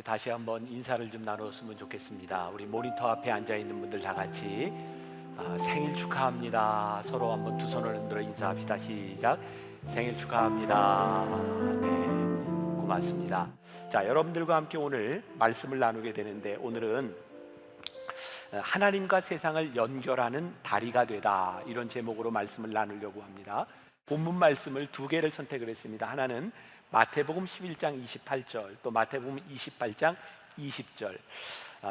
우리 다시 한번 인사를 좀 나눴으면 좋겠습니다. 우리 모니터 앞에 앉아 있는 분들 다 같이 생일 축하합니다. 서로 한번 두 손을 흔들어 인사합시다. 시작. 생일 축하합니다. 네, 고맙습니다. 자, 여러분들과 함께 오늘 말씀을 나누게 되는데, 오늘은 하나님과 세상을 연결하는 다리가 되다, 이런 제목으로 말씀을 나누려고 합니다. 본문 말씀을 두 개를 선택을 했습니다. 하나는 마태복음 11장 28절, 또 마태복음 28장 20절.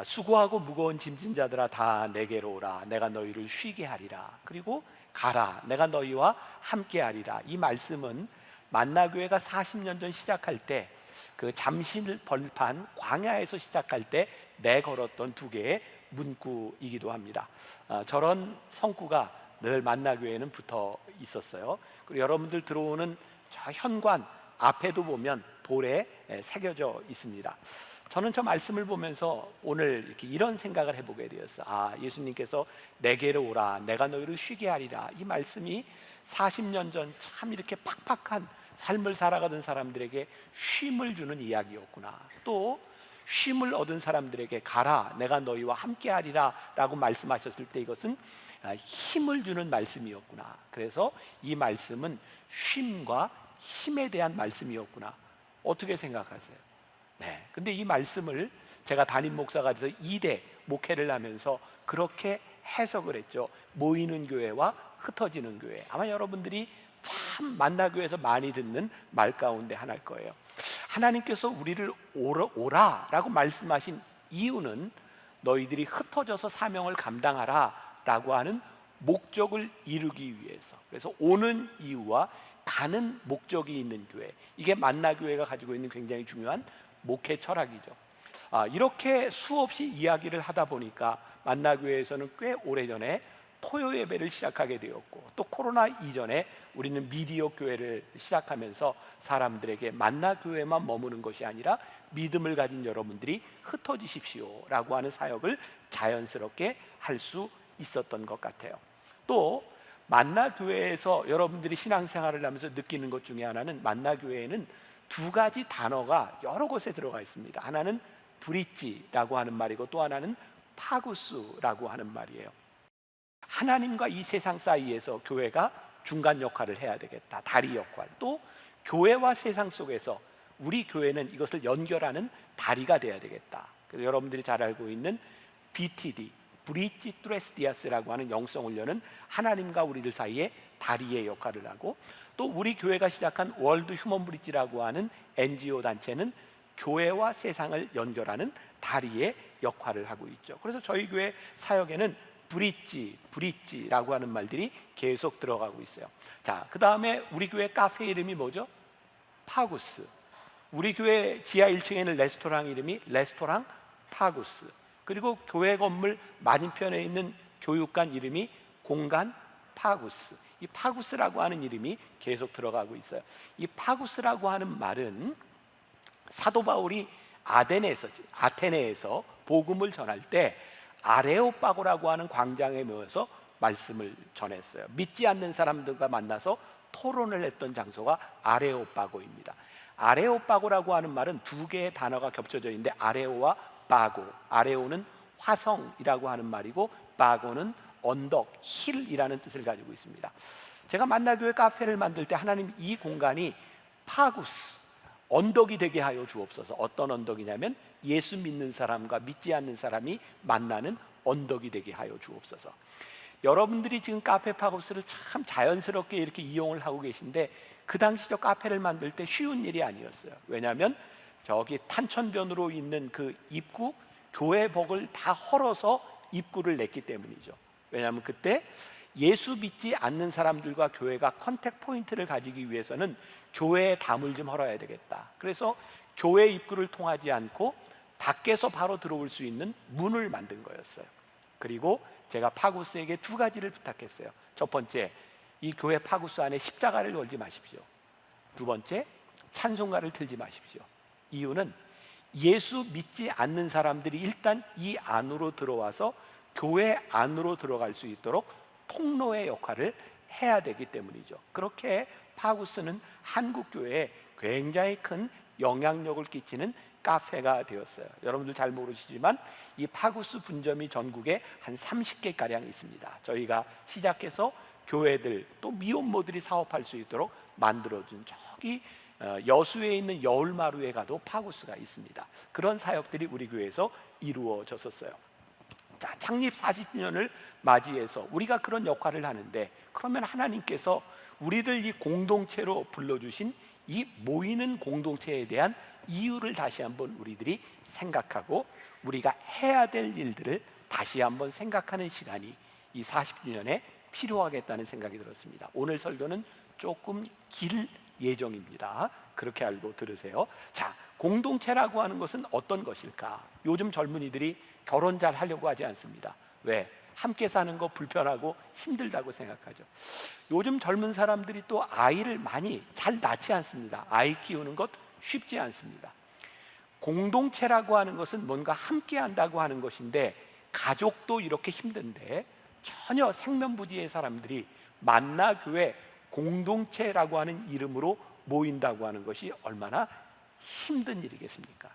수고하고 무거운 짐진 자들아 다 내게로 오라, 내가 너희를 쉬게 하리라. 그리고 가라, 내가 너희와 함께 하리라. 이 말씀은 만나교회가 40년 전 시작할 때, 그 잠실 벌판 광야에서 시작할 때 내걸었던 두 개의 문구이기도 합니다. 저런 성구가 늘 만나교회에는 붙어 있었어요. 그리고 여러분들 들어오는 저 현관 앞에도 보면 돌에 새겨져 있습니다. 저는 저 말씀을 보면서 오늘 이렇게 이런 생각을 해보게 되었어요. 예수님께서 내게로 오라, 내가 너희를 쉬게 하리라. 이 말씀이 40년 전 참 이렇게 팍팍한 삶을 살아가던 사람들에게 쉼을 주는 이야기였구나. 또 쉼을 얻은 사람들에게 가라, 내가 너희와 함께 하리라 라고 말씀하셨을 때 이것은 힘을 주는 말씀이었구나. 그래서 이 말씀은 쉼과 힘에 대한 말씀이었구나. 어떻게 생각하세요? 네. 근데 이 말씀을 제가 담임 목사가 돼서 2대 목회를 하면서 그렇게 해석을 했죠. 모이는 교회와 흩어지는 교회. 아마 여러분들이 참 만나교회에서 많이 듣는 말 가운데 하나일 거예요. 하나님께서 우리를 오라라고 말씀하신 이유는 너희들이 흩어져서 사명을 감당하라 라고 하는 목적을 이루기 위해서. 그래서 오는 이유와 가는 목적이 있는 교회, 이게 만나교회가 가지고 있는 굉장히 중요한 목회 철학이죠. 이렇게 수없이 이야기를 하다 보니까 만나교회에서는 꽤 오래전에 토요 예배를 시작하게 되었고, 또 코로나 이전에 우리는 미디어 교회를 시작하면서 사람들에게 만나교회만 머무는 것이 아니라 믿음을 가진 여러분들이 흩어지십시오 라고 하는 사역을 자연스럽게 할 수 있었던 것 같아요. 또 만나교회에서 여러분들이 신앙생활을 하면서 느끼는 것 중에 하나는, 만나교회에는 두 가지 단어가 여러 곳에 들어가 있습니다. 하나는 브릿지라고 하는 말이고, 또 하나는 파구스라고 하는 말이에요. 하나님과 이 세상 사이에서 교회가 중간 역할을 해야 되겠다, 다리 역할. 또 교회와 세상 속에서 우리 교회는 이것을 연결하는 다리가 돼야 되겠다. 그래서 여러분들이 잘 알고 있는 BTD, 브릿지 트레스 디아스라고 하는 영성 훈련은 하나님과 우리들 사이에 다리의 역할을 하고, 또 우리 교회가 시작한 월드 휴먼 브릿지라고 하는 NGO 단체는 교회와 세상을 연결하는 다리의 역할을 하고 있죠. 그래서 저희 교회 사역에는 브릿지라고 하는 말들이 계속 들어가고 있어요. 자, 그 다음에 우리 교회 카페 이름이 뭐죠? 파구스. 우리 교회 지하 1층에 있는 레스토랑 이름이 레스토랑 파구스. 그리고 교회 건물 맞은편에 있는 교육관 이름이 공간 파구스. 이 파구스라고 하는 이름이 계속 들어가고 있어요. 이 파구스라고 하는 말은 사도 바울이 아테네에서 복음을 전할 때 아레오빠고라고 하는 광장에 모여서 말씀을 전했어요. 믿지 않는 사람들과 만나서 토론을 했던 장소가 아레오빠고입니다. 아레오빠고라고 하는 말은 두 개의 단어가 겹쳐져 있는데, 아레오와 바고, 아레오는 화성이라고 하는 말이고 바고는 언덕, 힐이라는 뜻을 가지고 있습니다. 제가 만나교회 카페를 만들 때 하나님 이 공간이 파구스, 언덕이 되게 하여 주옵소서. 어떤 언덕이냐면 예수 믿는 사람과 믿지 않는 사람이 만나는 언덕이 되게 하여 주옵소서. 여러분들이 지금 카페 파구스를 참 자연스럽게 이렇게 이용을 하고 계신데, 그 당시 저 카페를 만들 때 쉬운 일이 아니었어요. 왜냐하면 저기 탄천변으로 있는 그 입구, 교회 벽을 다 헐어서 입구를 냈기 때문이죠. 왜냐하면 그때 예수 믿지 않는 사람들과 교회가 컨택 포인트를 가지기 위해서는 교회의 담을 좀 헐어야 되겠다. 그래서 교회 입구를 통하지 않고 밖에서 바로 들어올 수 있는 문을 만든 거였어요. 그리고 제가 파구스에게 두 가지를 부탁했어요. 첫 번째, 이 교회 파구스 안에 십자가를 걸지 마십시오. 두 번째, 찬송가를 틀지 마십시오. 이유는 예수 믿지 않는 사람들이 일단 이 안으로 들어와서 교회 안으로 들어갈 수 있도록 통로의 역할을 해야 되기 때문이죠. 그렇게 파구스는 한국 교회에 굉장히 큰 영향력을 끼치는 카페가 되었어요. 여러분들 잘 모르시지만 이 파구스 분점이 전국에 한 30개 가량 있습니다. 저희가 시작해서 교회들 또 미혼모들이 사업할 수 있도록 만들어준 저기 여수에 있는 여울마루에 가도 파구스가 있습니다. 그런 사역들이 우리 교회에서 이루어졌었어요. 자, 창립 40주년을 맞이해서 우리가 그런 역할을 하는데, 그러면 하나님께서 우리를 이 공동체로 불러주신 이 모이는 공동체에 대한 이유를 다시 한번 우리들이 생각하고 우리가 해야 될 일들을 다시 한번 생각하는 시간이 이 40주년에 필요하겠다는 생각이 들었습니다. 오늘 설교는 조금 길 예정입니다. 그렇게 알고 들으세요. 자, 공동체라고 하는 것은 어떤 것일까? 요즘 젊은이들이 결혼 잘 하려고 하지 않습니다. 왜? 함께 사는 거 불편하고 힘들다고 생각하죠. 요즘 젊은 사람들이 또 아이를 많이 잘 낳지 않습니다. 아이 키우는 것 쉽지 않습니다. 공동체라고 하는 것은 뭔가 함께 한다고 하는 것인데, 가족도 이렇게 힘든데 전혀 생면부지의 사람들이 만나교회 공동체라고 하는 이름으로 모인다고 하는 것이 얼마나 힘든 일이겠습니까?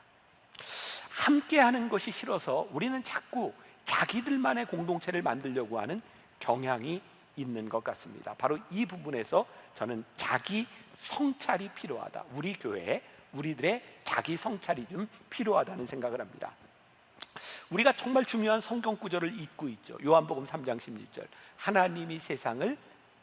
함께 하는 것이 싫어서 우리는 자꾸 자기들만의 공동체를 만들려고 하는 경향이 있는 것 같습니다. 바로 이 부분에서 저는 자기 성찰이 필요하다. 우리 교회에 우리들의 자기 성찰이 좀 필요하다는 생각을 합니다. 우리가 정말 중요한 성경 구절을 잊고 있죠. 요한복음 3장 16절, 하나님이 세상을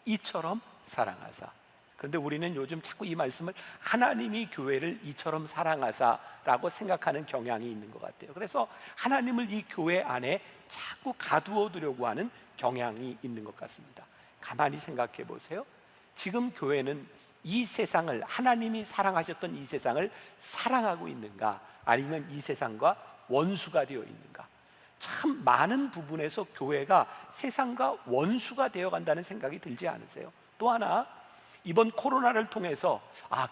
이처럼 사랑하사. 그런데 우리는 요즘 자꾸 이 말씀을 하나님이 교회를 이처럼 사랑하사라고 생각하는 경향이 있는 것 같아요. 그래서 하나님을 이 교회 안에 자꾸 가두어 두려고 하는 경향이 있는 것 같습니다. 가만히 생각해 보세요. 지금 교회는 이 세상을, 하나님이 사랑하셨던 이 세상을 사랑하고 있는가, 아니면 이 세상과 원수가 되어 있는가? 참 많은 부분에서 교회가 세상과 원수가 되어 간다는 생각이 들지 않으세요? 또 하나, 이번 코로나를 통해서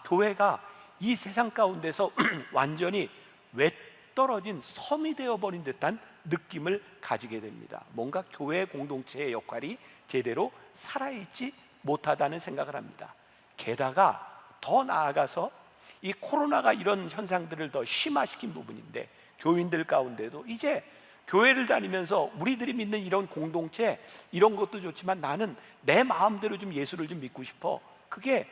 교회가 이 세상 가운데서 완전히 외떨어진 섬이 되어버린 듯한 느낌을 가지게 됩니다. 뭔가 교회 공동체의 역할이 제대로 살아있지 못하다는 생각을 합니다. 게다가 더 나아가서 이 코로나가 이런 현상들을 더 심화시킨 부분인데, 교인들 가운데도 이제 교회를 다니면서 우리들이 믿는 이런 공동체, 이런 것도 좋지만 나는 내 마음대로 좀 예수를 좀 믿고 싶어. 그게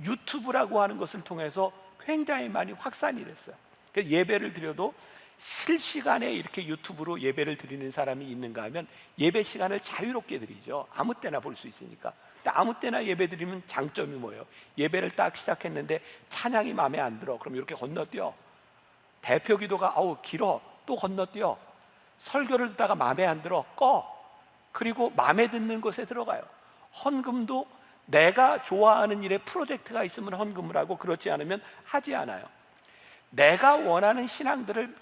유튜브라고 하는 것을 통해서 굉장히 많이 확산이 됐어요. 예배를 드려도 실시간에 이렇게 유튜브로 예배를 드리는 사람이 있는가 하면 예배 시간을 자유롭게 드리죠. 아무 때나 볼 수 있으니까. 근데 아무 때나 예배 드리면 장점이 뭐예요? 예배를 딱 시작했는데 찬양이 마음에 안 들어. 그럼 이렇게 건너뛰어. 대표 기도가 길어. 또 건너뛰어. 설교를 듣다가 마음에 안 들어. 꺼. 그리고 마음에 드는 곳에 들어가요. 헌금도 내가 좋아하는 일에 프로젝트가 있으면 헌금을 하고, 그렇지 않으면 하지 않아요. 내가 원하는 신앙들을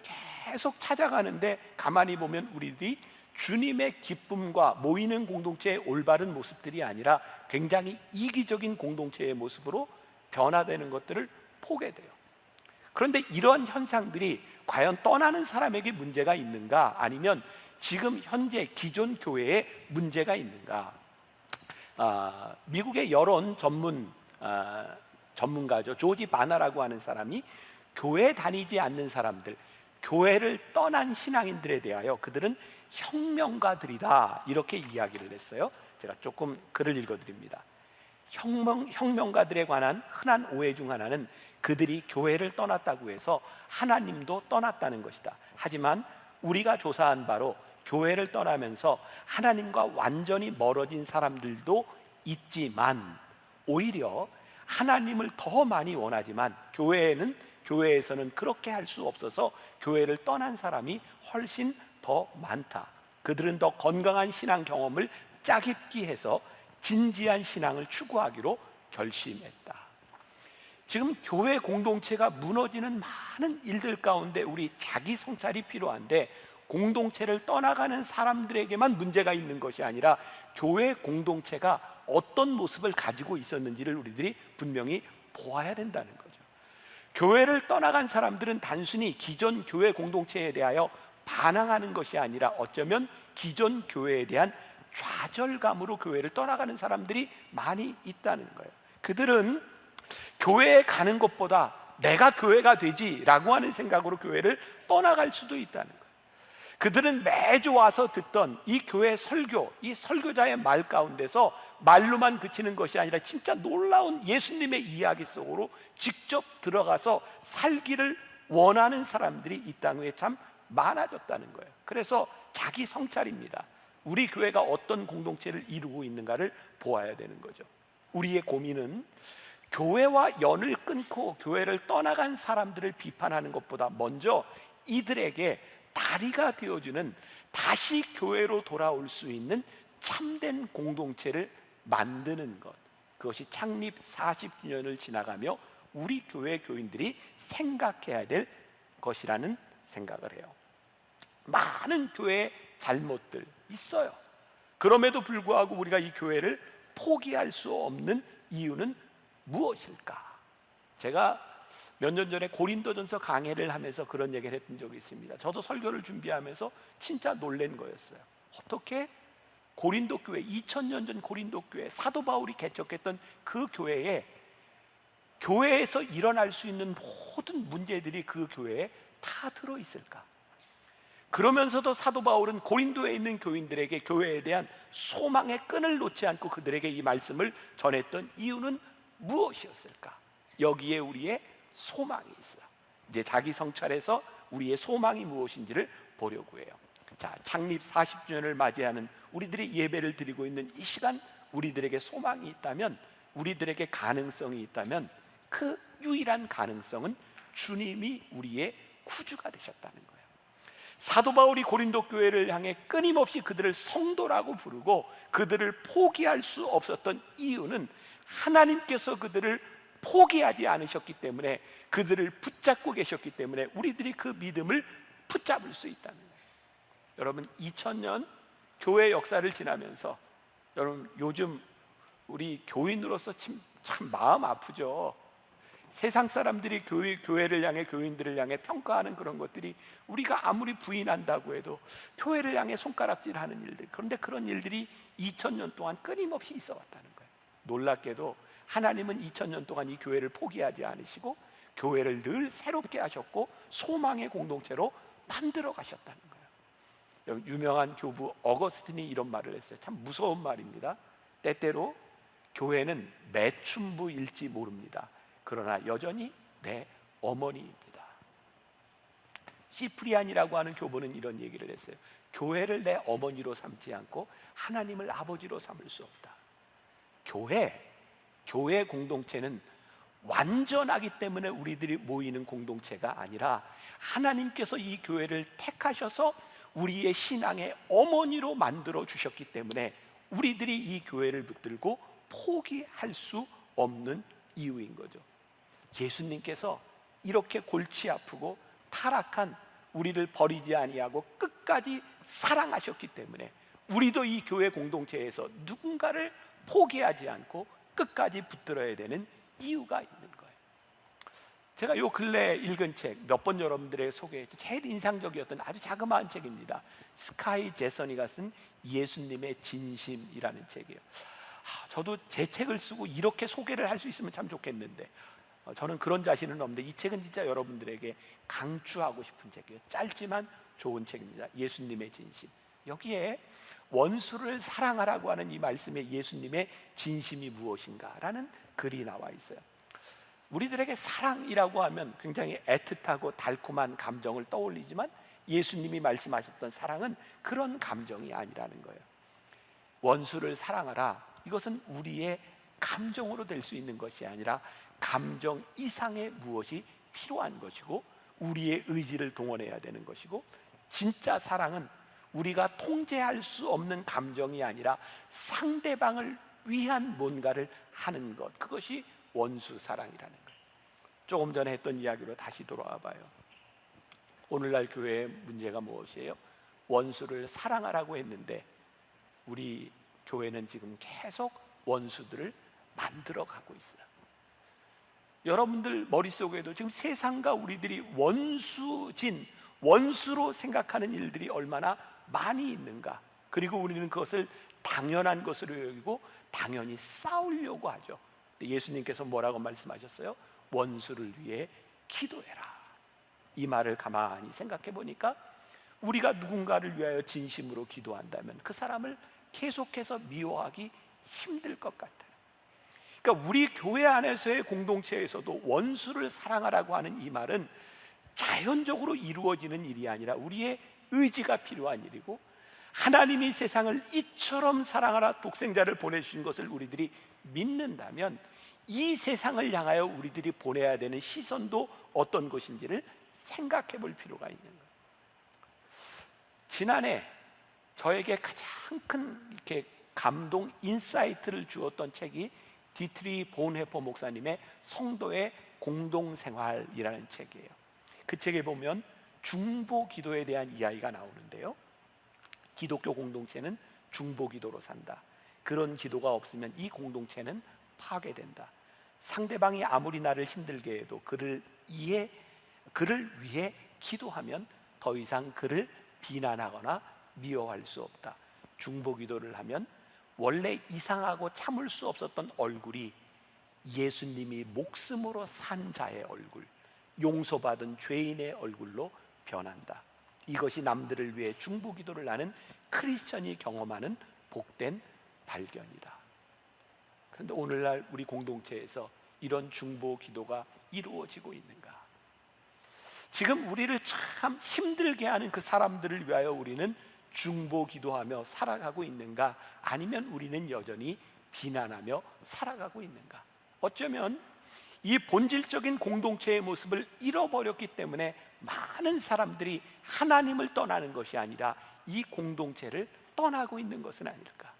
계속 찾아가는데, 가만히 보면 우리들이 주님의 기쁨과 모이는 공동체의 올바른 모습들이 아니라 굉장히 이기적인 공동체의 모습으로 변화되는 것들을 보게 돼요. 그런데 이런 현상들이 과연 떠나는 사람에게 문제가 있는가, 아니면 지금 현재 기존 교회에 문제가 있는가? 미국의 여론 전문가죠. 조지 바나라고 하는 사람이 교회 다니지 않는 사람들, 교회를 떠난 신앙인들에 대하여 그들은 혁명가들이다, 이렇게 이야기를 했어요. 제가 조금 글을 읽어드립니다. 혁명가들에 관한 흔한 오해 중 하나는 그들이 교회를 떠났다고 해서 하나님도 떠났다는 것이다. 하지만 우리가 조사한 바로 교회를 떠나면서 하나님과 완전히 멀어진 사람들도 있지만, 오히려 하나님을 더 많이 원하지만 교회에서는 그렇게 할 수 없어서 교회를 떠난 사람이 훨씬 더 많다. 그들은 더 건강한 신앙 경험을 짜깁기 해서 진지한 신앙을 추구하기로 결심했다. 지금 교회 공동체가 무너지는 많은 일들 가운데 우리 자기 성찰이 필요한데, 공동체를 떠나가는 사람들에게만 문제가 있는 것이 아니라 교회 공동체가 어떤 모습을 가지고 있었는지를 우리들이 분명히 보아야 된다는 거죠. 교회를 떠나간 사람들은 단순히 기존 교회 공동체에 대하여 반항하는 것이 아니라 어쩌면 기존 교회에 대한 좌절감으로 교회를 떠나가는 사람들이 많이 있다는 거예요. 그들은 교회에 가는 것보다 내가 교회가 되지라고 하는 생각으로 교회를 떠나갈 수도 있다는 거예요. 그들은 매주 와서 듣던 이 교회 설교, 이 설교자의 말 가운데서 말로만 그치는 것이 아니라 진짜 놀라운 예수님의 이야기 속으로 직접 들어가서 살기를 원하는 사람들이 이 땅 위에 참 많아졌다는 거예요. 그래서 자기 성찰입니다. 우리 교회가 어떤 공동체를 이루고 있는가를 보아야 되는 거죠. 우리의 고민은 교회와 연을 끊고 교회를 떠나간 사람들을 비판하는 것보다 먼저 이들에게 다리가 되어주는, 다시 교회로 돌아올 수 있는 참된 공동체를 만드는 것, 그것이 창립 40주년을 지나가며 우리 교회 교인들이 생각해야 될 것이라는 생각을 해요. 많은 교회의 잘못들 있어요. 그럼에도 불구하고 우리가 이 교회를 포기할 수 없는 이유는 무엇일까? 제가 몇 년 전에 고린도전서 강해를 하면서 그런 얘기를 했던 적이 있습니다. 저도 설교를 준비하면서 진짜 놀란 거였어요. 어떻게 고린도 교회, 2000년 전 고린도 교회, 사도 바울이 개척했던 그 교회에, 교회에서 일어날 수 있는 모든 문제들이 그 교회에 다 들어있을까? 그러면서도 사도 바울은 고린도에 있는 교인들에게 교회에 대한 소망의 끈을 놓지 않고 그들에게 이 말씀을 전했던 이유는 무엇이었을까? 여기에 우리의 소망이 있어요. 이제 자기 성찰에서 우리의 소망이 무엇인지를 보려고 해요. 자, 창립 40주년을 맞이하는 우리들이 예배를 드리고 있는 이 시간, 우리들에게 소망이 있다면, 우리들에게 가능성이 있다면, 그 유일한 가능성은 주님이 우리의 구주가 되셨다는 거예요. 사도 바울이 고린도 교회를 향해 끊임없이 그들을 성도라고 부르고 그들을 포기할 수 없었던 이유는 하나님께서 그들을 포기하지 않으셨기 때문에, 그들을 붙잡고 계셨기 때문에 우리들이 그 믿음을 붙잡을 수 있다는 거예요. 여러분, 2000년 교회 역사를 지나면서 여러분, 요즘 우리 교인으로서 참 마음 아프죠. 세상 사람들이 교회를 향해, 교인들을 향해 평가하는 그런 것들이, 우리가 아무리 부인한다고 해도 교회를 향해 손가락질하는 일들, 그런데 그런 일들이 2000년 동안 끊임없이 있어 왔다는 거예요. 놀랍게도 하나님은 2000년 동안 이 교회를 포기하지 않으시고 교회를 늘 새롭게 하셨고 소망의 공동체로 만들어 가셨다는 거예요. 유명한 교부 어거스틴이 이런 말을 했어요. 참 무서운 말입니다. 때때로 교회는 매춘부일지 모릅니다. 그러나 여전히 내 어머니입니다. 시프리안이라고 하는 교부는 이런 얘기를 했어요. 교회를 내 어머니로 삼지 않고 하나님을 아버지로 삼을 수 없다. 교회 공동체는 완전하기 때문에 우리들이 모이는 공동체가 아니라, 하나님께서 이 교회를 택하셔서 우리의 신앙의 어머니로 만들어 주셨기 때문에 우리들이 이 교회를 붙들고 포기할 수 없는 이유인 거죠. 예수님께서 이렇게 골치 아프고 타락한 우리를 버리지 아니하고 끝까지 사랑하셨기 때문에 우리도 이 교회 공동체에서 누군가를 포기하지 않고 끝까지 붙들어야 되는 이유가 있는 거예요. 제가 요 근래 읽은 책, 몇 번 여러분들에게 소개했죠. 제일 인상적이었던 아주 자그마한 책입니다. 스카이 제서니가 쓴 예수님의 진심이라는 책이에요. 저도 제 책을 쓰고 이렇게 소개를 할 수 있으면 참 좋겠는데, 저는 그런 자신은 없는데 이 책은 진짜 여러분들에게 강추하고 싶은 책이에요. 짧지만 좋은 책입니다. 예수님의 진심. 여기에 원수를 사랑하라고 하는 이 말씀에 예수님의 진심이 무엇인가라는 글이 나와 있어요. 우리들에게 사랑이라고 하면 굉장히 애틋하고 달콤한 감정을 떠올리지만, 예수님이 말씀하셨던 사랑은 그런 감정이 아니라는 거예요. 원수를 사랑하라, 이것은 우리의 감정으로 될 수 있는 것이 아니라 감정 이상의 무엇이 필요한 것이고 우리의 의지를 동원해야 되는 것이고, 진짜 사랑은 우리가 통제할 수 없는 감정이 아니라 상대방을 위한 뭔가를 하는 것, 그것이 원수 사랑이라는 거예요. 조금 전에 했던 이야기로 다시 돌아와 봐요. 오늘날 교회의 문제가 무엇이에요? 원수를 사랑하라고 했는데 우리 교회는 지금 계속 원수들을 만들어 가고 있어요. 여러분들 머릿속에도 지금 세상과 우리들이 원수로 생각하는 일들이 얼마나 많이 있는가, 그리고 우리는 그것을 당연한 것으로 여기고 당연히 싸우려고 하죠. 예수님께서 뭐라고 말씀하셨어요? 원수를 위해 기도해라. 이 말을 가만히 생각해 보니까 우리가 누군가를 위하여 진심으로 기도한다면 그 사람을 계속해서 미워하기 힘들 것 같아요. 그러니까 우리 교회 안에서의 공동체에서도 원수를 사랑하라고 하는 이 말은 자연적으로 이루어지는 일이 아니라 우리의 의지가 필요한 일이고, 하나님이 세상을 이처럼 사랑하라 독생자를 보내주신 것을 우리들이 믿는다면 이 세상을 향하여 우리들이 보내야 되는 시선도 어떤 것인지를 생각해 볼 필요가 있는 거예요. 지난해 저에게 가장 큰 이렇게 감동 인사이트를 주었던 책이 디트리 본헤퍼 목사님의 성도의 공동생활이라는 책이에요. 그 책에 보면 중보 기도에 대한 이야기가 나오는데요, 기독교 공동체는 중보 기도로 산다. 그런 기도가 없으면 이 공동체는 파괴된다. 상대방이 아무리 나를 힘들게 해도 그를 위해 기도하면 더 이상 그를 비난하거나 미워할 수 없다. 중보 기도를 하면 원래 이상하고 참을 수 없었던 얼굴이 예수님이 목숨으로 산 자의 얼굴, 용서받은 죄인의 얼굴로 변한다. 이것이 남들을 위해 중보 기도를 하는 크리스천이 경험하는 복된 발견이다. 그런데 오늘날 우리 공동체에서 이런 중보 기도가 이루어지고 있는가? 지금 우리를 참 힘들게 하는 그 사람들을 위하여 우리는 중보 기도하며 살아가고 있는가? 아니면 우리는 여전히 비난하며 살아가고 있는가? 어쩌면 이 본질적인 공동체의 모습을 잃어버렸기 때문에 많은 사람들이 하나님을 떠나는 것이 아니라 이 공동체를 떠나고 있는 것은 아닐까?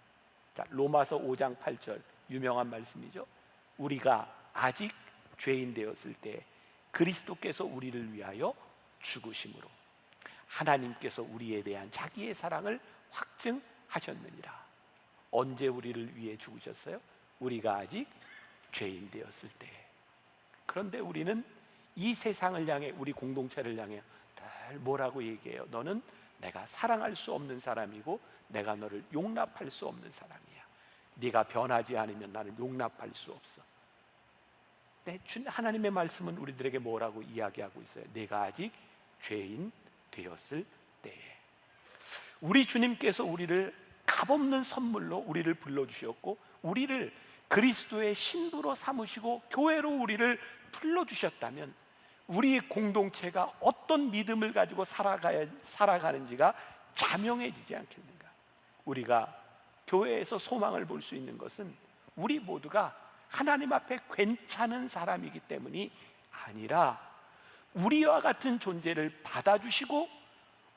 자, 로마서 5장 8절 유명한 말씀이죠. 우리가 아직 죄인 되었을 때 그리스도께서 우리를 위하여 죽으심으로 하나님께서 우리에 대한 자기의 사랑을 확증하셨느니라. 언제 우리를 위해 죽으셨어요? 우리가 아직 죄인 되었을 때. 그런데 우리는 이 세상을 향해, 우리 공동체를 향해 늘 뭐라고 얘기해요? 너는 내가 사랑할 수 없는 사람이고 내가 너를 용납할 수 없는 사람이야. 네가 변하지 않으면 나는 용납할 수 없어. 하나님의 말씀은 우리들에게 뭐라고 이야기하고 있어요? 내가 아직 죄인 되었을 때에 우리 주님께서 우리를 값없는 선물로 우리를 불러주셨고, 우리를 그리스도의 신부로 삼으시고 교회로 우리를 불러주셨다면 우리 공동체가 어떤 믿음을 가지고 살아가는지가 자명해지지 않겠는가? 우리가 교회에서 소망을 볼 수 있는 것은 우리 모두가 하나님 앞에 괜찮은 사람이기 때문이 아니라 우리와 같은 존재를 받아주시고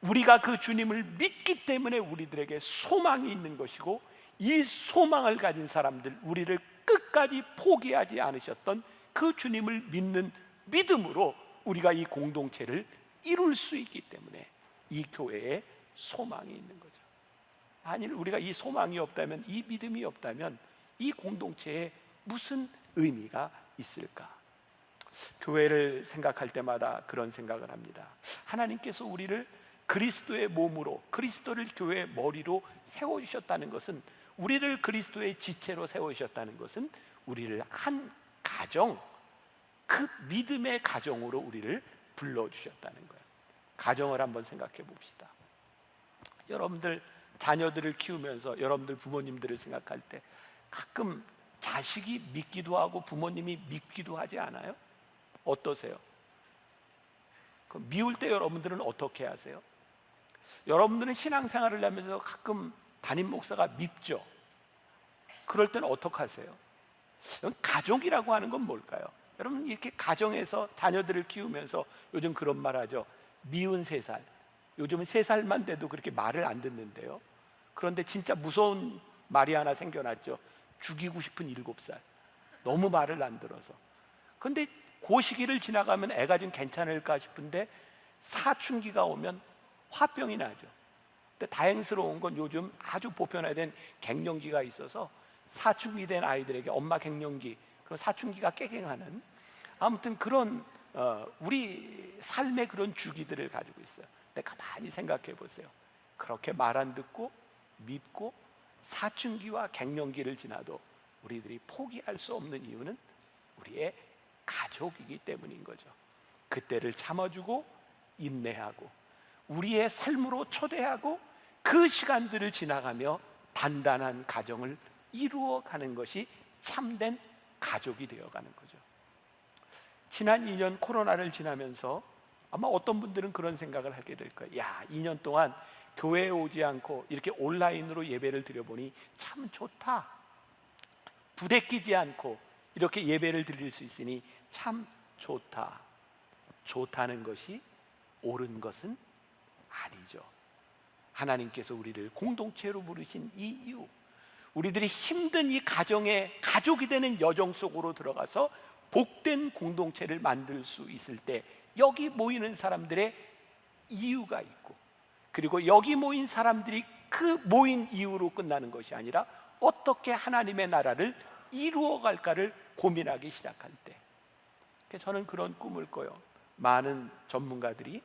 우리가 그 주님을 믿기 때문에 우리들에게 소망이 있는 것이고, 이 소망을 가진 사람들, 우리를 끝까지 포기하지 않으셨던 그 주님을 믿는 믿음으로 우리가 이 공동체를 이룰 수 있기 때문에 이 교회에 소망이 있는 거죠. 만일 우리가 이 소망이 없다면, 이 믿음이 없다면 이 공동체에 무슨 의미가 있을까? 교회를 생각할 때마다 그런 생각을 합니다. 하나님께서 우리를 그리스도의 몸으로, 그리스도를 교회의 머리로 세워주셨다는 것은, 우리를 그리스도의 지체로 세우셨다는 것은 우리를 한 가정, 그 믿음의 가정으로 우리를 불러주셨다는 거예요. 가정을 한번 생각해 봅시다. 여러분들 자녀들을 키우면서 여러분들 부모님들을 생각할 때 가끔 자식이 믿기도 하고 부모님이 믿기도 하지 않아요? 어떠세요? 미울 때 여러분들은 어떻게 하세요? 여러분들은 신앙생활을 하면서 가끔 담임 목사가 밉죠? 그럴 때는 어떻게 하세요? 가족이라고 하는 건 뭘까요? 여러분, 이렇게 가정에서 자녀들을 키우면서 요즘 그런 말 하죠. 미운 3살. 요즘은 3살만 돼도 그렇게 말을 안 듣는데요. 그런데 진짜 무서운 말이 하나 생겨났죠. 죽이고 싶은 7살. 너무 말을 안 들어서. 그런데 그 시기를 지나가면 애가 좀 괜찮을까 싶은데 사춘기가 오면 화병이 나죠. 근데 다행스러운 건 요즘 아주 보편화된 갱년기가 있어서 사춘기 된 아이들에게 엄마 갱년기, 그런 사춘기가 깨갱하는, 아무튼 그런 우리 삶의 그런 주기들을 가지고 있어요. 근데 가만히 생각해 보세요. 그렇게 말 안 듣고 밉고 사춘기와 갱년기를 지나도 우리들이 포기할 수 없는 이유는 우리의 가족이기 때문인 거죠. 그때를 참아주고 인내하고 우리의 삶으로 초대하고 그 시간들을 지나가며 단단한 가정을 이루어가는 것이 참된 가족이 되어가는 거죠. 지난 2년 코로나를 지나면서 아마 어떤 분들은 그런 생각을 하게 될 거예요. 야, 2년 동안 교회에 오지 않고 이렇게 온라인으로 예배를 드려보니 참 좋다. 부대끼지 않고 이렇게 예배를 드릴 수 있으니 참 좋다. 좋다는 것이 옳은 것은 아니죠. 하나님께서 우리를 공동체로 부르신 이 이유, 우리들이 힘든 이 가정에 가족이 되는 여정 속으로 들어가서 복된 공동체를 만들 수 있을 때 여기 모이는 사람들의 이유가 있고, 그리고 여기 모인 사람들이 그 모인 이유로 끝나는 것이 아니라 어떻게 하나님의 나라를 이루어갈까를 고민하기 시작할 때, 저는 그런 꿈을 꿔요. 많은 전문가들이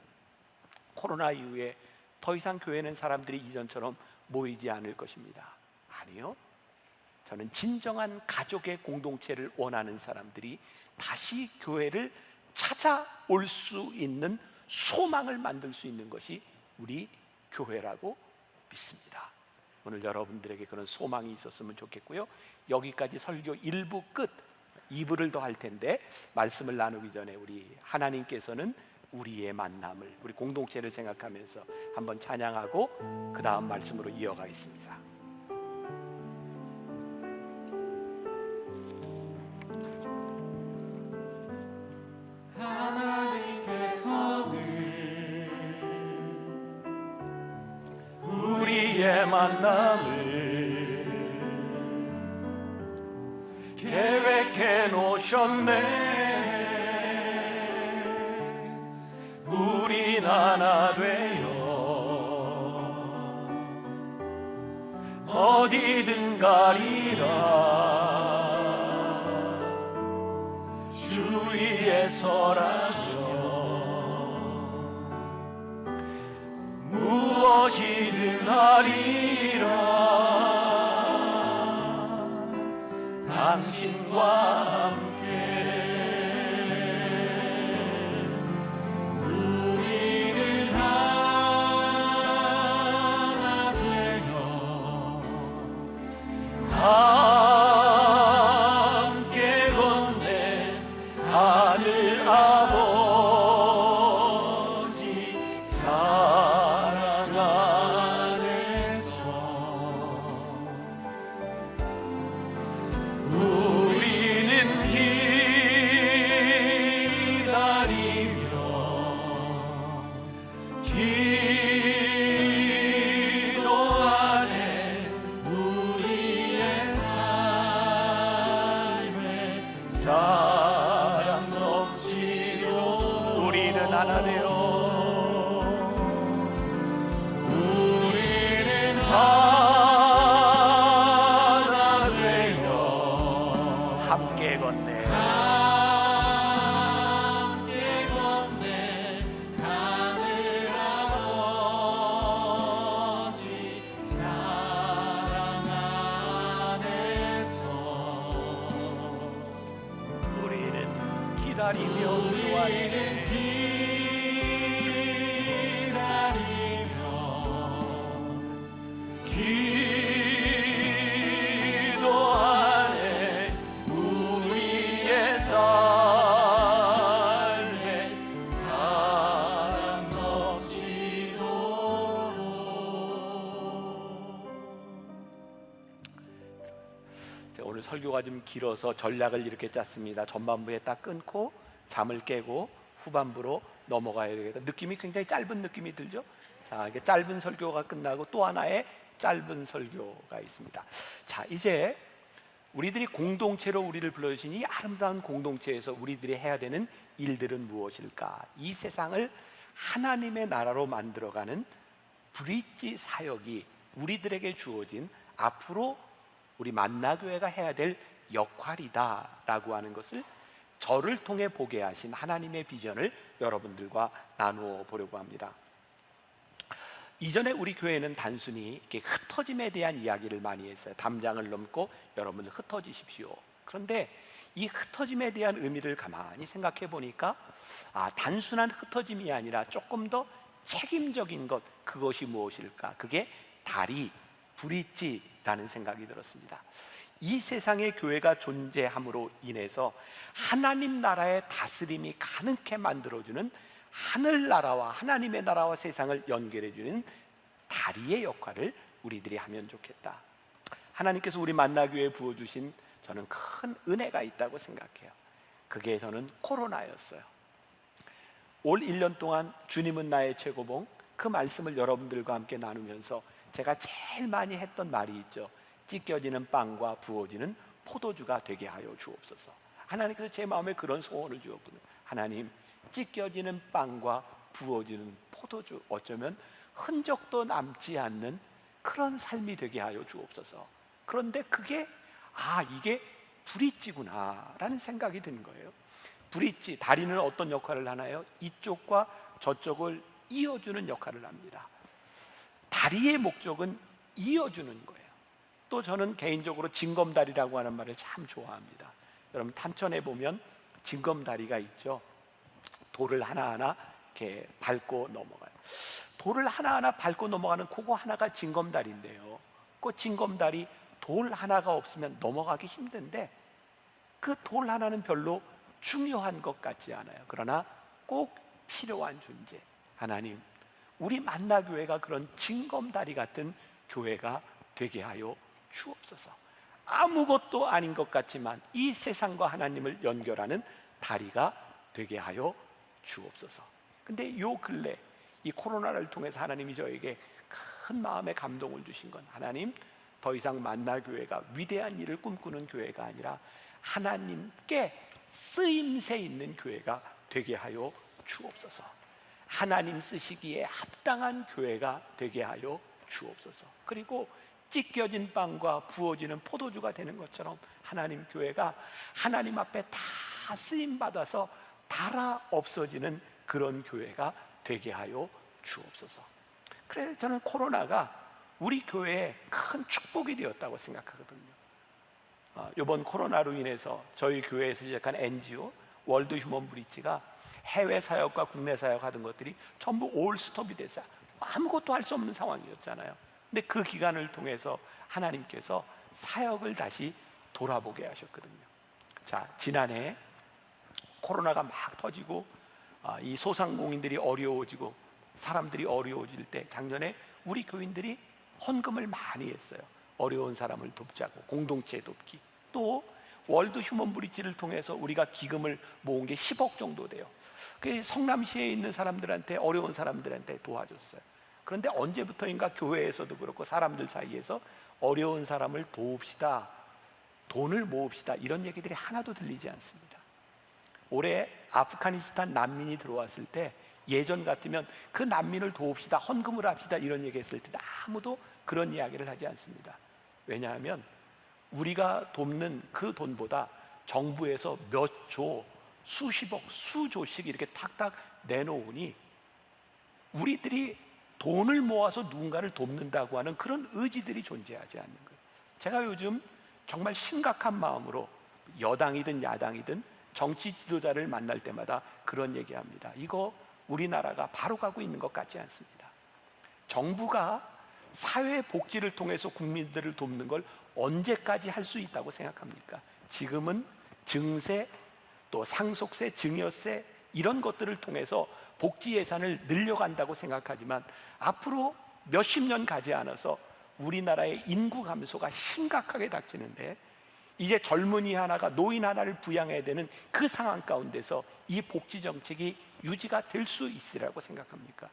코로나 이후에 더 이상 교회는 사람들이 이전처럼 모이지 않을 것입니다. 아니요, 저는 진정한 가족의 공동체를 원하는 사람들이 다시 교회를 찾아올 수 있는 소망을 만들 수 있는 것이 우리 교회라고 믿습니다. 오늘 여러분들에게 그런 소망이 있었으면 좋겠고요. 여기까지 설교 1부 끝, 2부를 더 할 텐데 말씀을 나누기 전에 우리 하나님께서는 우리의 만남을, 우리 공동체를 생각하면서 한번 찬양하고 그 다음 말씀으로 이어가겠습니다. 우리의 만남을 계획해 놓으셨네. 우린 하나 되어 어디든 가리라. 주 위에 서라며 무엇이든 하리라. 당신과 함께 우리는 하나 되어 함께 건네 하늘 아버지 사랑 안에서 우리는 기다리며 기도하네. 우리의 삶에 사랑 넘치도록 우리는 하나 되어 우리는 하나 되어 함께 건네 함께 건네 하늘 아버지 사랑 안에서 우리는 기다리며 우리는 기다리며 기도하네. 우리의 삶에 사랑 넘치도록. 오늘 설교가 좀 길어서 전략을 이렇게 짰습니다. 전반부에 딱 끊고 잠을 깨고 후반부로 넘어가야 되겠다. 느낌이 굉장히 짧은 느낌이 들죠? 자, 이게 짧은 설교가 끝나고 또 하나의 짧은 설교가 있습니다. 자, 이제 우리들이 공동체로 우리를 불러주신 이 아름다운 공동체에서 우리들이 해야 되는 일들은 무엇일까? 이 세상을 하나님의 나라로 만들어가는 브릿지 사역이 우리들에게 주어진 앞으로 우리 만나교회가 해야 될 역할이다라고 하는 것을 저를 통해 보게 하신 하나님의 비전을 여러분들과 나누어 보려고 합니다. 이전에 우리 교회는 단순히 이렇게 흩어짐에 대한 이야기를 많이 했어요. 담장을 넘고 여러분들 흩어지십시오. 그런데 이 흩어짐에 대한 의미를 가만히 생각해 보니까 단순한 흩어짐이 아니라 조금 더 책임적인 것, 그것이 무엇일까? 그게 다리, 브릿지라는 생각이 들었습니다. 이 세상에 교회가 존재함으로 인해서 하나님 나라의 다스림이 가능케 만들어주는 하늘나라와 하나님의 나라와 세상을 연결해주는 다리의 역할을 우리들이 하면 좋겠다. 하나님께서 우리 만나교회에 부어주신 저는 큰 은혜가 있다고 생각해요. 그게 저는 코로나였어요. 올 1년 동안 주님은 나의 최고봉, 그 말씀을 여러분들과 함께 나누면서 제가 제일 많이 했던 말이 있죠. 찢겨지는 빵과 부어지는 포도주가 되게 하여 주옵소서. 하나님께서 제 마음에 그런 소원을 주었거든요. 하나님, 찢겨지는 빵과 부어지는 포도주, 어쩌면 흔적도 남지 않는 그런 삶이 되게 하여 주옵소서. 그런데 그게 이게 브릿지구나 라는 생각이 든 거예요. 브릿지, 다리는 어떤 역할을 하나요? 이쪽과 저쪽을 이어주는 역할을 합니다. 다리의 목적은 이어주는 거예요. 또 저는 개인적으로 징검다리라고 하는 말을 참 좋아합니다. 여러분 탄천에 보면 징검다리가 있죠. 돌을 하나하나 이렇게 밟고 넘어가요. 돌을 하나하나 밟고 넘어가는 그거 하나가 징검다리인데요. 그 징검다리 돌 하나가 없으면 넘어가기 힘든데 그 돌 하나는 별로 중요한 것 같지 않아요. 그러나 꼭 필요한 존재. 하나님, 우리 만나교회가 그런 징검다리 같은 교회가 되게 하여 주옵소서. 아무것도 아닌 것 같지만 이 세상과 하나님을 연결하는 다리가 되게 하여 주옵소서. 근데 요 근래 이 코로나를 통해서 하나님이 저에게 큰 마음의 감동을 주신 건, 하나님, 더 이상 만나교회가 위대한 일을 꿈꾸는 교회가 아니라 하나님께 쓰임새 있는 교회가 되게 하여 주옵소서. 하나님 쓰시기에 합당한 교회가 되게 하여 주옵소서. 그리고 찢겨진 빵과 부어지는 포도주가 되는 것처럼 하나님 교회가 하나님 앞에 다 쓰임받아서 달아 없어지는 그런 교회가 되게 하여 주옵소서. 그래서 저는 코로나가 우리 교회에 큰 축복이 되었다고 생각하거든요. 이번 코로나로 인해서 저희 교회에서 시작한 NGO 월드 휴먼 브릿지가 해외 사역과 국내 사역 하던 것들이 전부 올 스톱이 됐어요. 아무것도 할 수 없는 상황이었잖아요. 근데 그 기간을 통해서 하나님께서 사역을 다시 돌아보게 하셨거든요. 자, 지난해 코로나가 막 터지고 이 소상공인들이 어려워지고 사람들이 어려워질 때 작년에 우리 교인들이 헌금을 많이 했어요. 어려운 사람을 돕자고, 공동체 돕기. 또 월드 휴먼 브릿지를 통해서 우리가 기금을 모은 게 10억 정도 돼요. 그 성남시에 있는 사람들한테, 어려운 사람들한테 도와줬어요. 그런데 언제부터인가 교회에서도 그렇고 사람들 사이에서 어려운 사람을 도웁시다, 돈을 모읍시다, 이런 얘기들이 하나도 들리지 않습니다. 올해 아프가니스탄 난민이 들어왔을 때 예전 같으면 그 난민을 도웁시다, 헌금을 합시다, 이런 얘기했을 때 아무도 그런 이야기를 하지 않습니다. 왜냐하면 우리가 돕는 그 돈보다 정부에서 몇 조, 수십억, 수조씩 이렇게 탁탁 내놓으니 우리들이 돈을 모아서 누군가를 돕는다고 하는 그런 의지들이 존재하지 않는 거예요. 제가 요즘 정말 심각한 마음으로 여당이든 야당이든 정치 지도자를 만날 때마다 그런 얘기합니다. 이거 우리나라가 바로 가고 있는 것 같지 않습니다. 정부가 사회복지를 통해서 국민들을 돕는 걸 언제까지 할 수 있다고 생각합니까? 지금은 증세, 또 상속세, 증여세 이런 것들을 통해서 복지 예산을 늘려간다고 생각하지만 앞으로 몇십 년 가지 않아서 우리나라의 인구 감소가 심각하게 닥치는데 이제 젊은이 하나가 노인 하나를 부양해야 되는 그 상황 가운데서 이 복지 정책이 유지가 될 수 있으라고 생각합니까?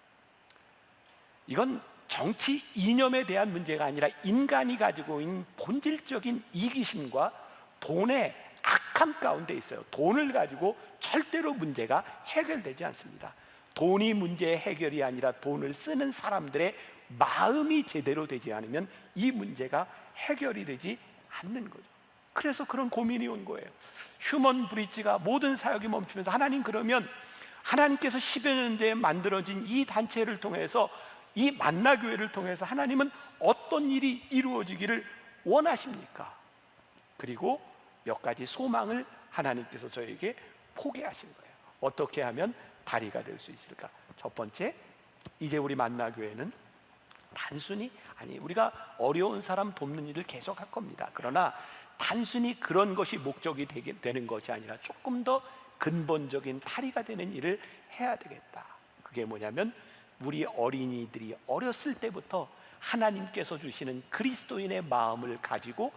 이건 정치 이념에 대한 문제가 아니라 인간이 가지고 있는 본질적인 이기심과 돈의 악함 가운데 있어요. 돈을 가지고 절대로 문제가 해결되지 않습니다. 돈이 문제의 해결이 아니라 돈을 쓰는 사람들의 마음이 제대로 되지 않으면 이 문제가 해결이 되지 않는 거죠. 그래서 그런 고민이 온 거예요. 휴먼 브릿지가 모든 사역이 멈추면서 하나님, 그러면 하나님께서 10여 년 전에 만들어진 이 단체를 통해서, 이 만나교회를 통해서 하나님은 어떤 일이 이루어지기를 원하십니까? 그리고 몇 가지 소망을 하나님께서 저에게 포기하신 거예요. 어떻게 하면 다리가 될 수 있을까? 첫 번째, 이제 우리 만나교회는 단순히 우리가 어려운 사람 돕는 일을 계속 할 겁니다. 그러나 단순히 그런 것이 목적이 되는 것이 아니라 조금 더 근본적인 다리가 되는 일을 해야 되겠다. 그게 뭐냐면 우리 어린이들이 어렸을 때부터 하나님께서 주시는 그리스도인의 마음을 가지고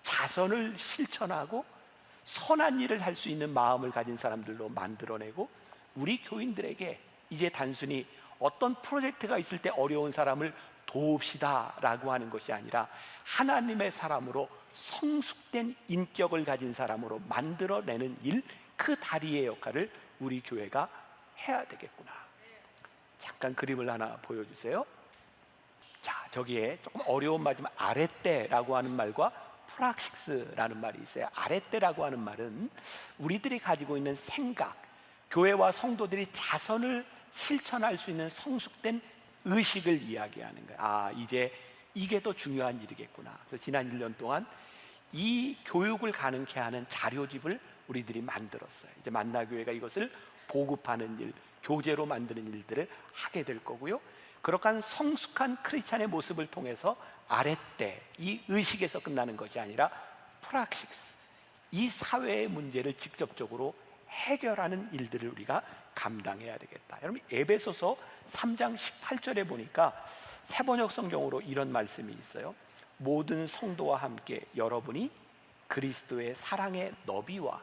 자선을 실천하고 선한 일을 할 수 있는 마음을 가진 사람들로 만들어내고, 우리 교인들에게 이제 단순히 어떤 프로젝트가 있을 때 어려운 사람을 도웁시다 라고 하는 것이 아니라 하나님의 사람으로 성숙된 인격을 가진 사람으로 만들어내는 일, 그 다리의 역할을 우리 교회가 해야 되겠구나. 잠깐 그림을 하나 보여주세요. 자, 저기에 조금 어려운 말이지만 아랫대라고 하는 말과 프락식스라는 말이 있어요. 아랫대라고 하는 말은 우리들이 가지고 있는 생각, 교회와 성도들이 자선을 실천할 수 있는 성숙된 의식을 이야기하는 거예요. 이제 이게 더 중요한 일이겠구나. 그래서 지난 1년 동안 이 교육을 가능케 하는 자료집을 우리들이 만들었어요. 이제 만나교회가 이것을 보급하는 일, 교재로 만드는 일들을 하게 될 거고요. 그러한 성숙한 크리스찬의 모습을 통해서 아랫대, 이 의식에서 끝나는 것이 아니라 프락식스, 이 사회의 문제를 직접적으로 해결하는 일들을 우리가 감당해야 되겠다. 여러분, 에베소서 3장 18절에 보니까 새번역 성경으로 이런 말씀이 있어요. 모든 성도와 함께 여러분이 그리스도의 사랑의 너비와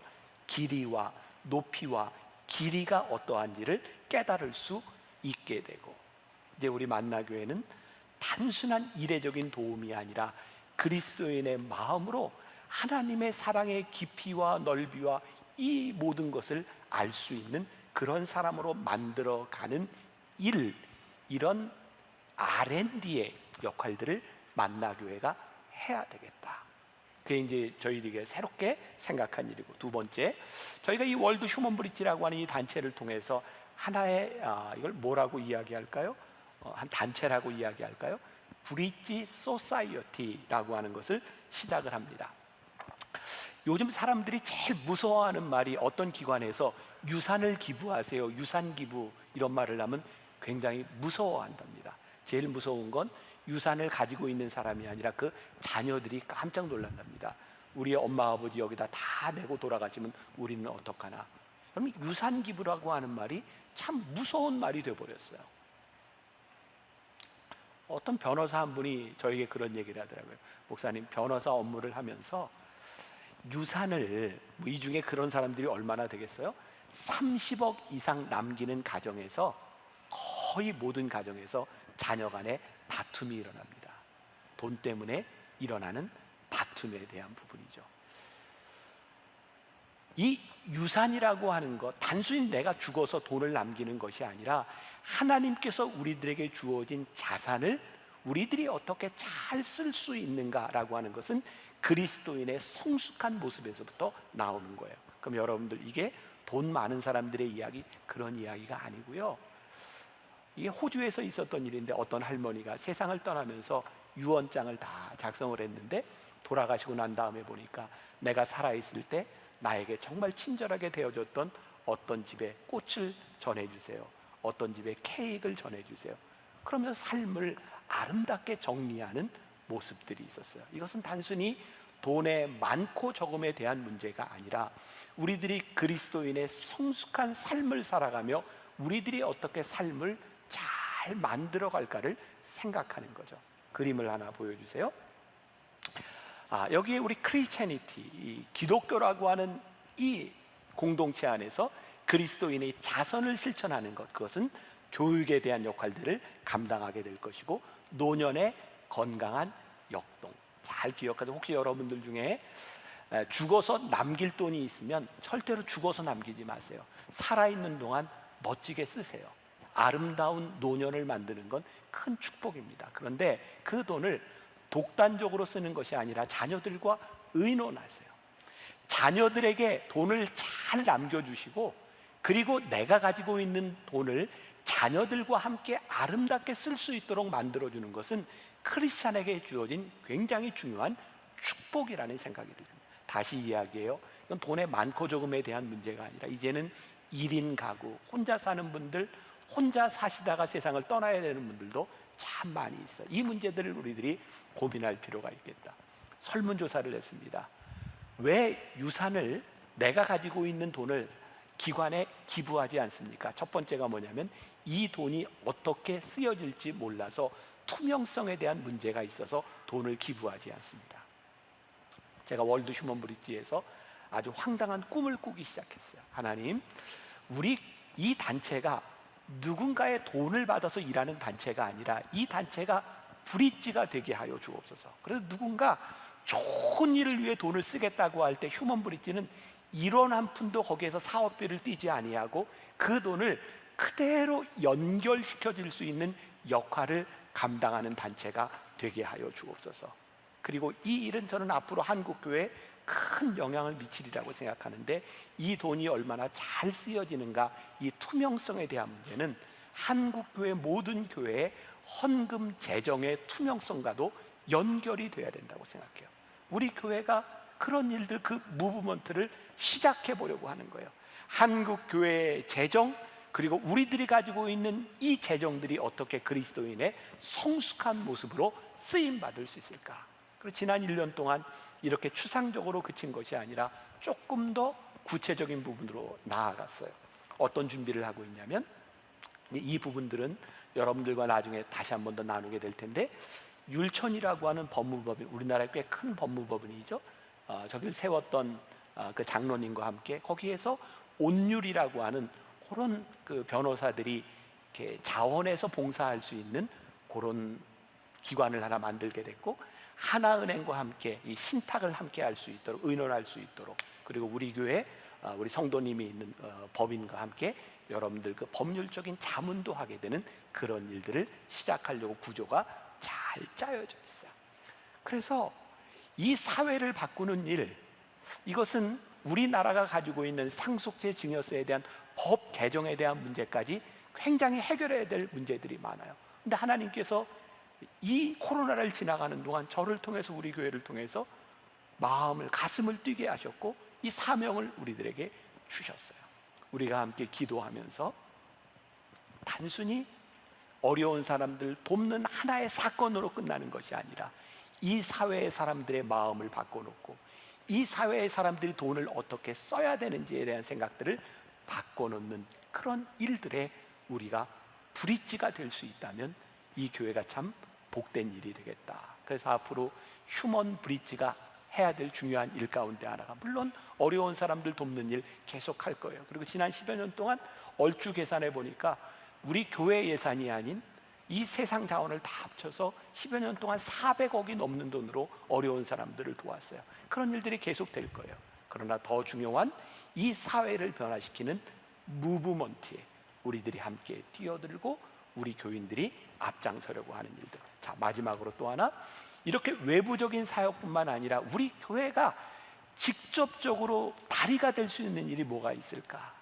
길이와 높이와 길이가 어떠한지를 깨달을 수 있게 되고, 이제 우리 만나교회는 단순한 이례적인 도움이 아니라 그리스도인의 마음으로 하나님의 사랑의 깊이와 넓이와 이 모든 것을 알 수 있는 그런 사람으로 만들어가는 일, 이런 R&D의 역할들을 만나교회가 해야 되겠다. 그게 이제 저희에게 새롭게 생각한 일이고, 두 번째, 저희가 이 월드 휴먼 브릿지라고 하는 이 단체를 통해서 하나의 이걸 뭐라고 이야기할까요? 한 단체라고 이야기할까요? 브릿지 소사이어티라고 하는 것을 시작을 합니다. 요즘 사람들이 제일 무서워하는 말이, 어떤 기관에서 유산을 기부하세요, 유산 기부, 이런 말을 하면 굉장히 무서워한답니다. 제일 무서운 건 유산을 가지고 있는 사람이 아니라 그 자녀들이 깜짝 놀란답니다. 우리 엄마 아버지 여기다 다 내고 돌아가시면 우리는 어떡하나. 그럼 유산 기부라고 하는 말이 참 무서운 말이 되어버렸어요. 어떤 변호사 한 분이 저에게 그런 얘기를 하더라고요. 목사님, 변호사 업무를 하면서 유산을, 이 중에 그런 사람들이 얼마나 되겠어요? 30억 이상 남기는 가정에서 거의 모든 가정에서 자녀 간에 다툼이 일어납니다. 돈 때문에 일어나는 다툼에 대한 부분이죠. 이 유산이라고 하는 것, 단순히 내가 죽어서 돈을 남기는 것이 아니라 하나님께서 우리들에게 주어진 자산을 우리들이 어떻게 잘 쓸 수 있는가라고 하는 것은 그리스도인의 성숙한 모습에서부터 나오는 거예요. 그럼 여러분들, 이게 돈 많은 사람들의 이야기, 그런 이야기가 아니고요. 이게 호주에서 있었던 일인데, 어떤 할머니가 세상을 떠나면서 유언장을 다 작성을 했는데, 돌아가시고 난 다음에 보니까 내가 살아있을 때 나에게 정말 친절하게 대해줬던 어떤 집에 꽃을 전해주세요, 어떤 집에 케이크를 전해주세요. 그러면서 삶을 아름답게 정리하는 모습들이 있었어요. 이것은 단순히 돈의 많고 적음에 대한 문제가 아니라 우리들이 그리스도인의 성숙한 삶을 살아가며 우리들이 어떻게 삶을 잘 만들어갈까를 생각하는 거죠. 그림을 하나 보여주세요. 여기에 우리 크리스찬이티, 기독교라고 하는 이 공동체 안에서 그리스도인의 자선을 실천하는 것, 그것은 교육에 대한 역할들을 감당하게 될 것이고, 노년의 건강한 역동. 잘 기억하세요. 혹시 여러분들 중에 죽어서 남길 돈이 있으면 절대로 죽어서 남기지 마세요. 살아있는 동안 멋지게 쓰세요. 아름다운 노년을 만드는 건 큰 축복입니다. 그런데 그 돈을 독단적으로 쓰는 것이 아니라 자녀들과 의논하세요. 자녀들에게 돈을 잘 남겨주시고, 그리고 내가 가지고 있는 돈을 자녀들과 함께 아름답게 쓸 수 있도록 만들어주는 것은 크리스찬에게 주어진 굉장히 중요한 축복이라는 생각이 듭니다. 다시 이야기해요. 그건 돈의 많고 적음에 대한 문제가 아니라 이제는 1인 가구, 혼자 사는 분들, 혼자 사시다가 세상을 떠나야 되는 분들도 참 많이 있어요. 이 문제들을 우리들이 고민할 필요가 있겠다. 설문조사를 했습니다. 왜 유산을, 내가 가지고 있는 돈을 기관에 기부하지 않습니까? 첫 번째가 뭐냐면 이 돈이 어떻게 쓰여질지 몰라서 투명성에 대한 문제가 있어서 돈을 기부하지 않습니다. 제가 월드 휴먼 브릿지에서 아주 황당한 꿈을 꾸기 시작했어요. 하나님, 우리 이 단체가 누군가의 돈을 받아서 일하는 단체가 아니라 이 단체가 브릿지가 되게 하여 주옵소서. 그래서 누군가 좋은 일을 위해 돈을 쓰겠다고 할 때 휴먼 브릿지는 1원 한 푼도 거기에서 사업비를 떼지 아니하고 그 돈을 그대로 연결시켜 줄 수 있는 역할을 감당하는 단체가 되게 하여 주옵소서. 그리고 이 일은 저는 앞으로 한국교회에 큰 영향을 미치리라고 생각하는데, 이 돈이 얼마나 잘 쓰여지는가, 이 투명성에 대한 문제는 한국교회 모든 교회의 헌금 재정의 투명성과도 연결이 돼야 된다고 생각해요. 우리 교회가 그런 일들, 그 무브먼트를 시작해 보려고 하는 거예요. 한국교회의 재정, 그리고 우리들이 가지고 있는 이 재정들이 어떻게 그리스도인의 성숙한 모습으로 쓰임받을 수 있을까. 그리고 지난 1년 동안 이렇게 추상적으로 그친 것이 아니라 조금 더 구체적인 부분으로 나아갔어요. 어떤 준비를 하고 있냐면, 이 부분들은 여러분들과 나중에 다시 한 번 더 나누게 될 텐데, 율천이라고 하는 법무법인, 우리나라의 꽤 큰 법무법인이죠. 저기를 세웠던 그 장로님과 함께 거기에서 온율이라고 하는 그런 그 변호사들이 이렇게 자원해서 봉사할 수 있는 그런 기관을 하나 만들게 됐고, 하나은행과 함께 이 신탁을 함께 할 수 있도록, 의논할 수 있도록, 그리고 우리 교회 우리 성도님이 있는 법인과 함께 여러분들 그 법률적인 자문도 하게 되는 그런 일들을 시작하려고 구조가 잘 짜여져 있어요. 그래서 이 사회를 바꾸는 일, 이것은 우리나라가 가지고 있는 상속세 증여세에 대한 법 개정에 대한 문제까지 굉장히 해결해야 될 문제들이 많아요. 근데 하나님께서 이 코로나를 지나가는 동안 저를 통해서, 우리 교회를 통해서 마음을, 가슴을 뛰게 하셨고 이 사명을 우리들에게 주셨어요. 우리가 함께 기도하면서 단순히 어려운 사람들 돕는 하나의 사건으로 끝나는 것이 아니라 이 사회의 사람들의 마음을 바꿔놓고 이 사회의 사람들이 돈을 어떻게 써야 되는지에 대한 생각들을 바꿔놓는 그런 일들에 우리가 브릿지가 될 수 있다면 이 교회가 참 복된 일이 되겠다. 그래서 앞으로 휴먼 브릿지가 해야 될 중요한 일 가운데 하나가, 물론 어려운 사람들 돕는 일 계속 할 거예요. 그리고 지난 10여 년 동안 얼추 계산해 보니까 우리 교회 예산이 아닌 이 세상 자원을 다 합쳐서 10여 년 동안 400억이 넘는 돈으로 어려운 사람들을 도왔어요. 그런 일들이 계속 될 거예요. 그러나 더 중요한 이 사회를 변화시키는 무브먼트에 우리들이 함께 뛰어들고 우리 교인들이 앞장서려고 하는 일들. 자, 마지막으로 또 하나, 이렇게 외부적인 사역뿐만 아니라 우리 교회가 직접적으로 다리가 될 수 있는 일이 뭐가 있을까?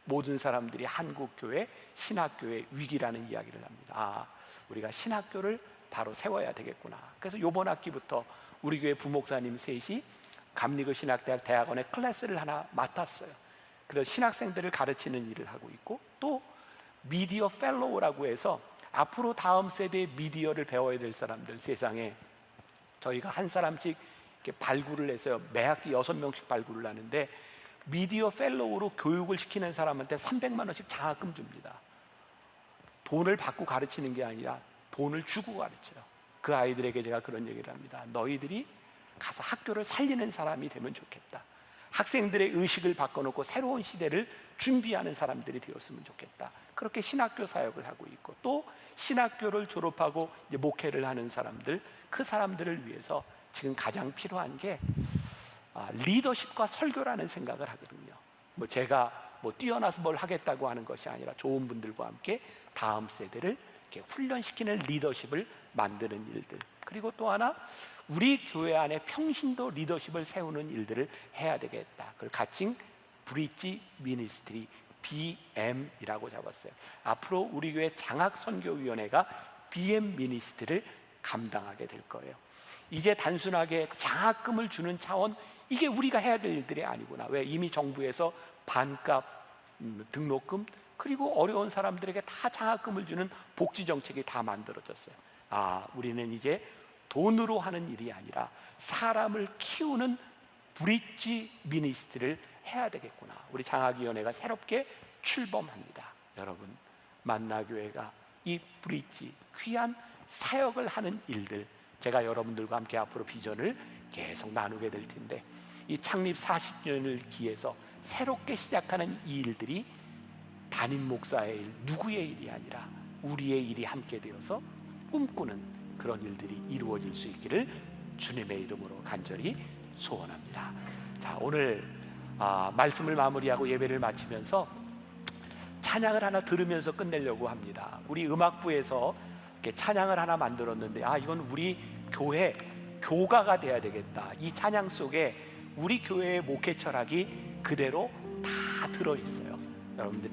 모든 사람들이 한국교회, 신학교의 위기라는 이야기를 합니다. 우리가 신학교를 바로 세워야 되겠구나. 그래서 이번 학기부터 우리 교회 부목사님 셋이 감리교 신학대학 대학원의 클래스를 하나 맡았어요. 그래서 신학생들을 가르치는 일을 하고 있고, 또 미디어 펠로우라고 해서 앞으로 다음 세대의 미디어를 배워야 될 사람들, 세상에 저희가 한 사람씩 이렇게 발굴을 해서요, 매 학기 6명씩 발굴을 하는데 미디어 펠로우로 교육을 시키는 사람한테 300만 원씩 장학금 줍니다. 돈을 받고 가르치는 게 아니라 돈을 주고 가르쳐요. 그 아이들에게 제가 그런 얘기를 합니다. 너희들이 가서 학교를 살리는 사람이 되면 좋겠다. 학생들의 의식을 바꿔놓고 새로운 시대를 준비하는 사람들이 되었으면 좋겠다. 그렇게 신학교 사역을 하고 있고, 또 신학교를 졸업하고 이제 목회를 하는 사람들, 그 사람들을 위해서 지금 가장 필요한 게 리더십과 설교라는 생각을 하거든요. 제가 뛰어나서 뭘 하겠다고 하는 것이 아니라 좋은 분들과 함께 다음 세대를 이렇게 훈련시키는 리더십을 만드는 일들, 그리고 또 하나 우리 교회 안에 평신도 리더십을 세우는 일들을 해야 되겠다. 그걸 가칭 브릿지 미니스트리, BM이라고 잡았어요. 앞으로 우리 교회 장학선교위원회가 BM 미니스트리를 감당하게 될 거예요. 이제 단순하게 장학금을 주는 차원 이게 우리가 해야 될 일들이 아니구나. 왜? 이미 정부에서 반값 등록금, 그리고 어려운 사람들에게 다 장학금을 주는 복지 정책이 다 만들어졌어요. 우리는 이제 돈으로 하는 일이 아니라 사람을 키우는 브릿지 미니스트리를 해야 되겠구나. 우리 장학위원회가 새롭게 출범합니다. 여러분, 만나교회가 이 브릿지, 귀한 사역을 하는 일들, 제가 여러분들과 함께 앞으로 비전을 계속 나누게 될 텐데, 이 창립 40년을 기해서 새롭게 시작하는 이 일들이 담임 목사의 일, 누구의 일이 아니라 우리의 일이 함께 되어서 꿈꾸는 그런 일들이 이루어질 수 있기를 주님의 이름으로 간절히 소원합니다. 자, 오늘 말씀을 마무리하고 예배를 마치면서 찬양을 하나 들으면서 끝내려고 합니다. 우리 음악부에서 이렇게 찬양을 하나 만들었는데, 이건 우리 교회 교가가 돼야 되겠다. 이 찬양 속에 우리 교회의 목회 철학이 그대로 다 들어있어요. 여러분들이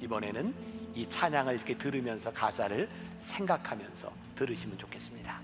이번에는 이 찬양을 이렇게 들으면서 가사를 생각하면서 들으시면 좋겠습니다.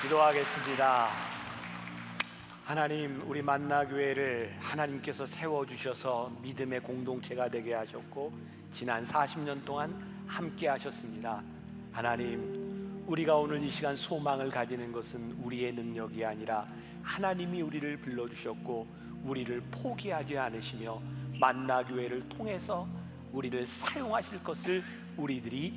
기도하겠습니다. 하나님, 우리 만나교회를 하나님께서 세워주셔서 믿음의 공동체가 되게 하셨고 지난 40년 동안 함께 하셨습니다. 하나님, 우리가 오늘 이 시간 소망을 가지는 것은 우리의 능력이 아니라 하나님이 우리를 불러주셨고 우리를 포기하지 않으시며 만나교회를 통해서 우리를 사용하실 것을 우리들이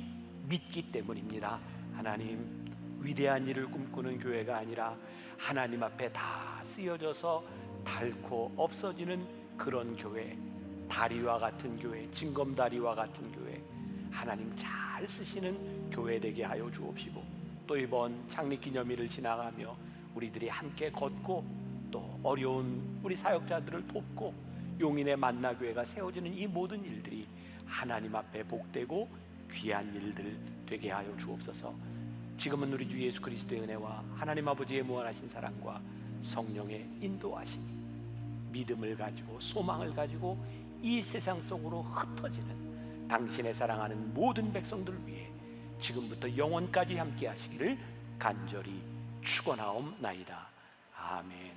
믿기 때문입니다. 하나님, 위대한 일을 꿈꾸는 교회가 아니라 하나님 앞에 다 쓰여져서 닳고 없어지는 그런 교회, 다리와 같은 교회, 징검다리와 같은 교회, 하나님 잘 쓰시는 교회 되게 하여 주옵시고, 또 이번 창립기념일을 지나가며 우리들이 함께 걷고 또 어려운 우리 사역자들을 돕고 용인의 만나교회가 세워지는 이 모든 일들이 하나님 앞에 복되고 귀한 일들 되게 하여 주옵소서. 지금은 우리 주 예수 그리스도의 은혜와 하나님 아버지의 무한하신 사랑과 성령의 인도하심이 믿음을 가지고 소망을 가지고 이 세상 속으로 흩어지는 당신의 사랑하는 모든 백성들을 위해 지금부터 영원까지 함께 하시기를 간절히 축원하옵나이다. 아멘.